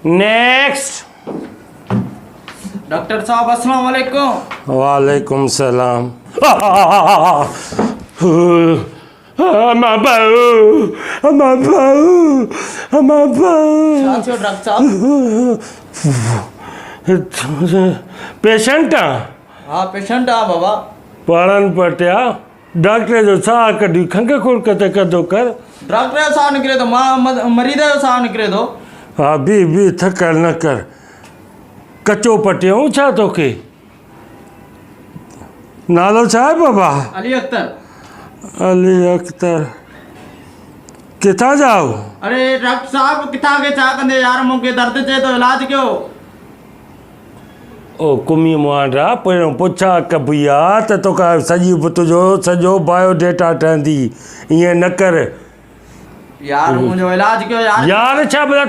Next. Doctor साहब अस्सलाम वालेकुम। वालेकुम सलाम। अम्मा बाऊ, अम्मा बाऊ, अम्मा बाऊ। छा थियो डॉक्टर साहब? पेशेंट हाँ पेशेंट आ बाबा। पढ़न पटिया डॉक्टर जो साह कढी खंघ खोड़ कते कदो कर। डॉक्टर जो साह निकरे तो मां मरीज जो साह निकरे तो। हाँ बी थकर न कर। कचो पटियो छा तोखे? नालो छा है बाबा? अली अख्तर। अली अख्तर। किथां जाओ? अरे डॉक्टर साहब किथा के छा कंदे यार मूंखे दर्द चे तो इलाज कयो। ओ कुमी मुआंडा पहिरों पुछा कबिया त तोखा सॼी तुंहिंजो सॼो बायोडेटा ठहंदी। ईअं न कर यार मुंहिंजो इलाज कयो यार। यार छा ॿुधा